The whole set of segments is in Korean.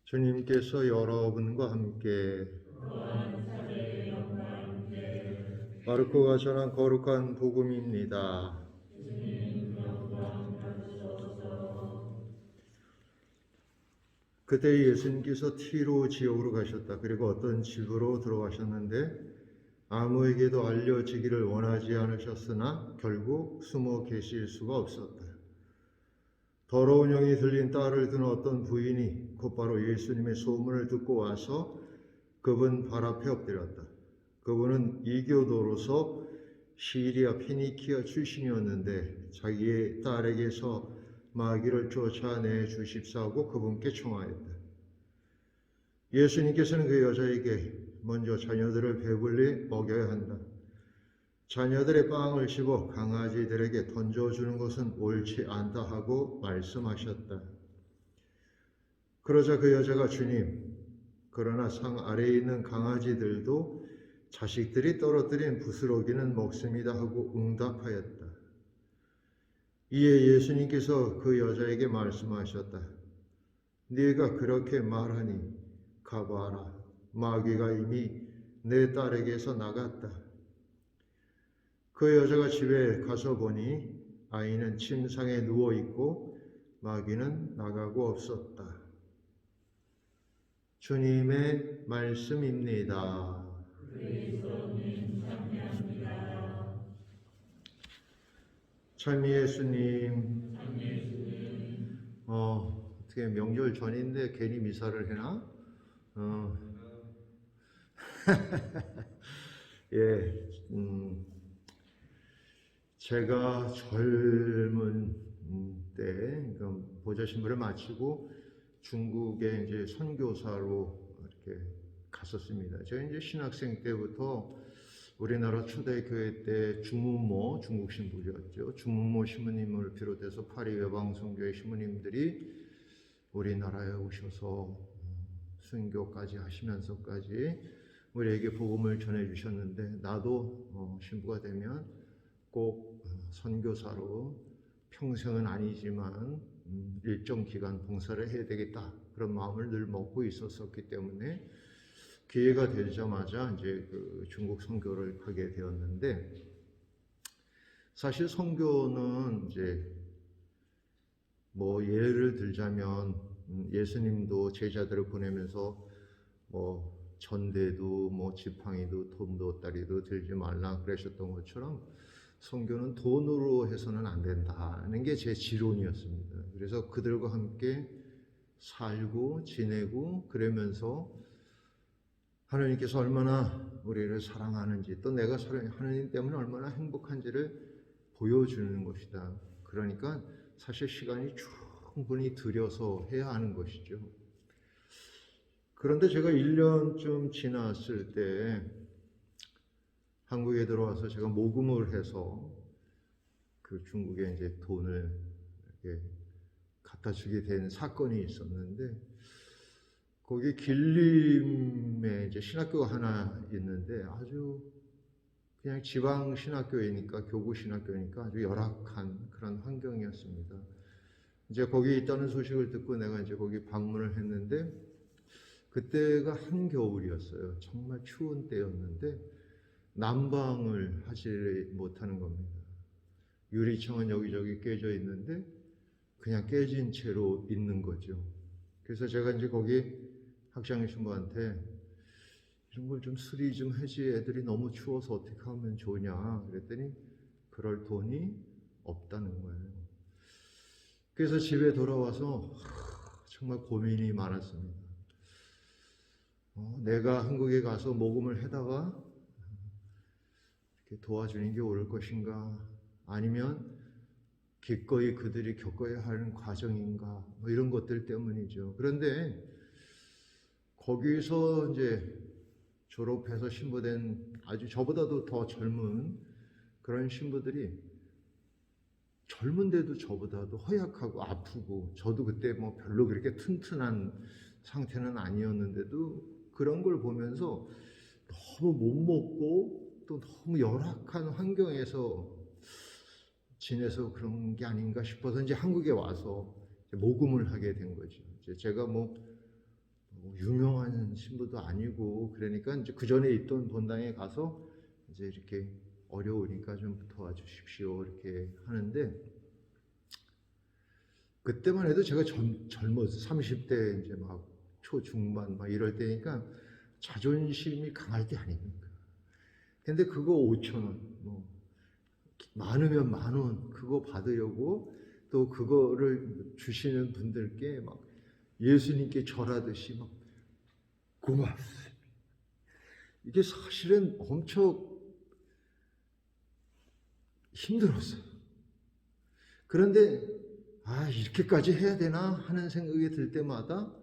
주님께서 여러분과 함께 마르코가 전한 거룩한 복음입니다. 그때 예수님께서 티로 지역으로 가셨다. 그리고 어떤 집으로 들어가셨는데 아무에게도 알려지기를 원하지 않으셨으나 결국 숨어 계실 수가 없었다. 더러운 영이 들린 딸을 둔 어떤 부인이 곧바로 예수님의 소문을 듣고 와서 그분 발 앞에 엎드렸다. 그분은 이교도로서 시리아 피니키아 출신이었는데 자기의 딸에게서 마귀를 쫓아내 주십사고 그분께 청하였다. 예수님께서는 그 여자에게 먼저 자녀들을 배불리 먹여야 한다. 자녀들의 빵을 씹어 강아지들에게 던져주는 것은 옳지 않다 하고 말씀하셨다. 그러자 그 여자가 주님, 그러나 상 아래에 있는 강아지들도 자식들이 떨어뜨린 부스러기는 먹습니다 하고 응답하였다. 이에 예수님께서 그 여자에게 말씀하셨다. 네가 그렇게 말하니 가봐라. 마귀가 이미 내 딸에게서 나갔다. 그 여자가 집에 가서 보니 아이는 침상에 누워있고 마귀는 나가고 없었다. 주님의 말씀입니다. 그리스도님 찬양합니다. 참 예수님. 어떻게 명절 전인데 괜히 미사를 해나? 예, 제가 젊은 때, 그러니까 보좌 신부를 마치고 중국에 이제 선교사로 이렇게 갔었습니다. 제가 이제 신학생 때부터 우리나라 초대교회 때 중무모, 중국 신부였죠. 중무모 신부님을 비롯해서 파리 외방선교회 신부님들이 우리나라에 오셔서 순교까지 하시면서까지 우리에게 복음을 전해주셨는데 나도 신부가 되면 꼭 선교사로 평생은 아니지만 일정 기간 봉사를 해야 되겠다 그런 마음을 늘 먹고 있었기 때문에 기회가 되자마자 이제 그 중국 선교를 가게 되었는데 사실 선교는 이제 뭐 예를 들자면 예수님도 제자들을 보내면서 뭐 전대도 뭐 지팡이도 돈도 다리도 들지 말라 그러셨던 것처럼 선교는 돈으로 해서는 안 된다는 게 제 지론이었습니다. 그래서 그들과 함께 살고 지내고 그러면서 하나님께서 얼마나 우리를 사랑하는지 또 내가 하나님 때문에 얼마나 행복한지를 보여주는 것이다. 그러니까 사실 시간이 충분히 들여서 해야 하는 것이죠. 그런데 제가 1년쯤 지났을 때 한국에 들어와서 제가 모금을 해서 그 중국에 이제 돈을 이렇게 갖다 주게 된 사건이 있었는데 거기 길림에 이제 신학교가 하나 있는데 아주 그냥 지방 신학교이니까 교구 신학교니까 아주 열악한 그런 환경이었습니다. 이제 거기 있다는 소식을 듣고 내가 이제 거기 방문을 했는데 그때가 한겨울이었어요. 정말 추운 때였는데 난방을 하지 못하는 겁니다. 유리창은 여기저기 깨져 있는데 그냥 깨진 채로 있는 거죠. 그래서 제가 이제 거기 학장 신부한테 이런 걸 좀 수리 좀 해지 애들이 너무 추워서 어떻게 하면 좋냐 그랬더니 그럴 돈이 없다는 거예요. 그래서 집에 돌아와서 정말 고민이 많았습니다. 내가 한국에 가서 모금을 해다가 이렇게 도와주는 게 옳을 것인가 아니면 기꺼이 그들이 겪어야 하는 과정인가 뭐 이런 것들 때문이죠. 그런데 거기서 이제 졸업해서 신부된 아주 저보다도 더 젊은 그런 신부들이 젊은데도 저보다도 허약하고 아프고 저도 그때 뭐 별로 그렇게 튼튼한 상태는 아니었는데도 그런 걸 보면서 너무 못 먹고 또 너무 열악한 환경에서 지내서 그런 게 아닌가 싶어서 이제 한국에 와서 모금을 하게 된 거죠. 이제 제가 뭐 유명한 신부도 아니고 그러니까 이제 그 전에 있던 본당에 가서 이제 이렇게 어려우니까 좀 도와주십시오 이렇게 하는데 그때만 해도 제가 젊어서 30대 이제 막 초중반 막 이럴 때니까 자존심이 강할 게 아닙니까? 근데 그거 5천 원, 뭐 많으면 10,000원 그거 받으려고 또 그거를 주시는 분들께 막 예수님께 절하듯이 막 고맙습니다. 이게 사실은 엄청 힘들었어요. 그런데 이렇게까지 해야 되나 하는 생각이 들 때마다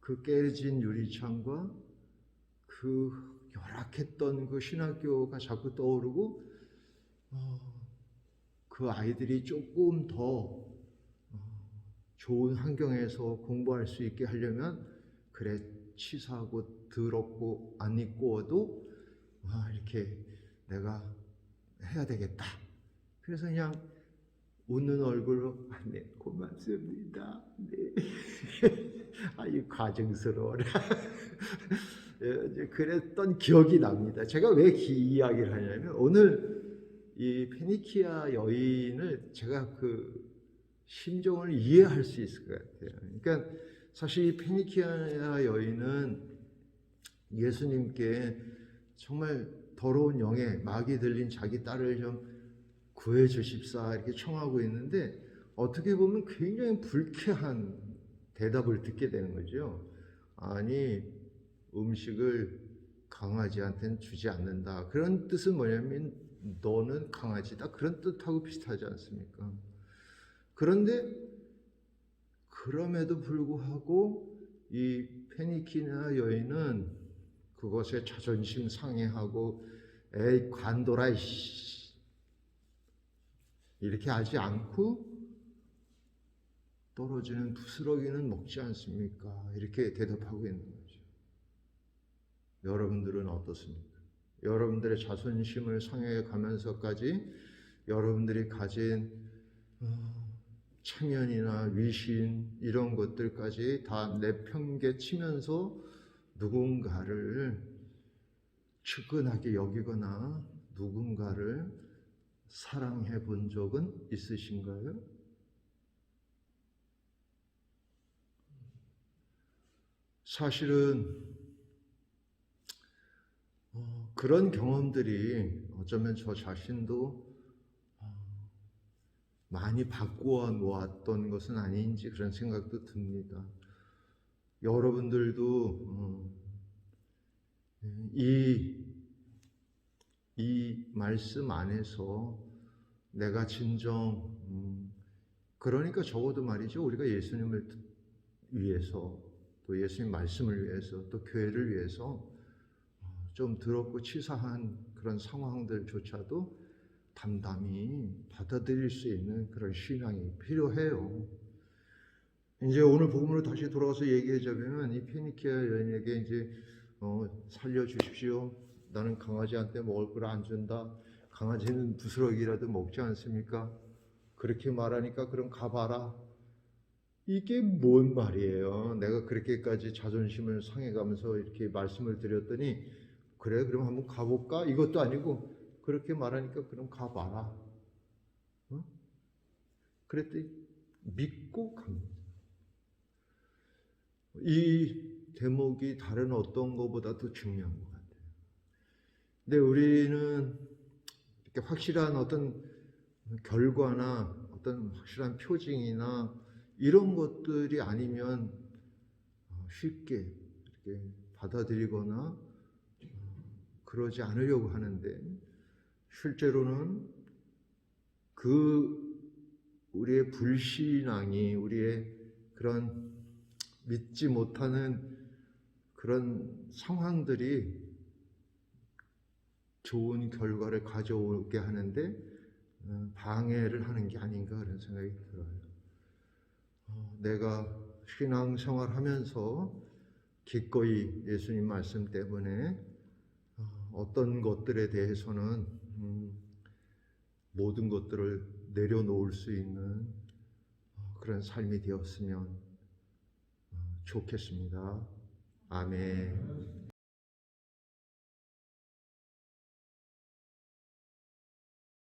그 깨진 유리창과 그 열악했던 그 신학교가 자꾸 떠오르고 그 아이들이 조금 더 좋은 환경에서 공부할 수 있게 하려면 그래 치사하고 더럽고 안 입고도 이렇게 내가 해야 되겠다. 그래서 그냥 웃는 얼굴로 네 고맙습니다. 네. 아유 가증스러워라. 그랬던 기억이 납니다. 제가 왜 이 이야기를 하냐면 오늘 이 페니키아 여인을 제가 그 심정을 이해할 수 있을 것 같아요. 그러니까 사실 이 페니키아 여인은 예수님께 정말 더러운 영에 마귀 들린 자기 딸을 좀 구해 주십사 이렇게 청하고 있는데 어떻게 보면 굉장히 불쾌한 대답을 듣게 되는 거죠. 아니 음식을 강아지한테는 주지 않는다. 그런 뜻은 뭐냐면 너는 강아지다. 그런 뜻하고 비슷하지 않습니까? 그런데 그럼에도 불구하고 이 페니키아 여인은 그것에 자존심 상해하고 에이 관둬라 이렇게 하지 않고 떨어지는 부스러기는 먹지 않습니까? 이렇게 대답하고 있는 거죠. 여러분들은 어떻습니까? 여러분들의 자존심을 상해 가면서까지 여러분들이 가진 체면이나 위신 이런 것들까지 다 내팽개치면서 누군가를 측은하게 여기거나 누군가를 사랑해 본 적은 있으신가요? 사실은 그런 경험들이 어쩌면 저 자신도 많이 바꾸어 놓았던 것은 아닌지 그런 생각도 듭니다. 여러분들도 이 말씀 안에서 내가 진정 그러니까 적어도 말이죠. 우리가 예수님을 위해서 또 예수님 말씀을 위해서 또 교회를 위해서 좀 더럽고 치사한 그런 상황들조차도 담담히 받아들일 수 있는 그런 신앙이 필요해요. 이제 오늘 복음으로 다시 돌아가서 얘기하자면 이 페니키아 여인에게 이제 살려주십시오. 나는 강아지한테 먹을 걸 안 준다. 강아지는 부스러기라도 먹지 않습니까? 그렇게 말하니까 그럼 가봐라. 이게 뭔 말이에요? 내가 그렇게까지 자존심을 상해가면서 이렇게 말씀을 드렸더니 그래 그럼 한번 가볼까? 이것도 아니고 그렇게 말하니까 그럼 가봐라. 그랬더니 믿고 갑니다. 이 대목이 다른 어떤 것보다도 중요한 것 같아요. 근데 우리는 이렇게 확실한 어떤 결과나 어떤 확실한 표징이나 이런 것들이 아니면 쉽게 이렇게 받아들이거나 그러지 않으려고 하는데 실제로는 그 우리의 불신앙이 우리의 그런 믿지 못하는 그런 상황들이 좋은 결과를 가져오게 하는데 방해를 하는 게 아닌가 그런 생각이 들어요. 내가 신앙생활 하면서 기꺼이 예수님 말씀 때문에 어떤 것들에 대해서는 모든 것들을 내려놓을 수 있는 그런 삶이 되었으면 좋겠습니다. 아멘.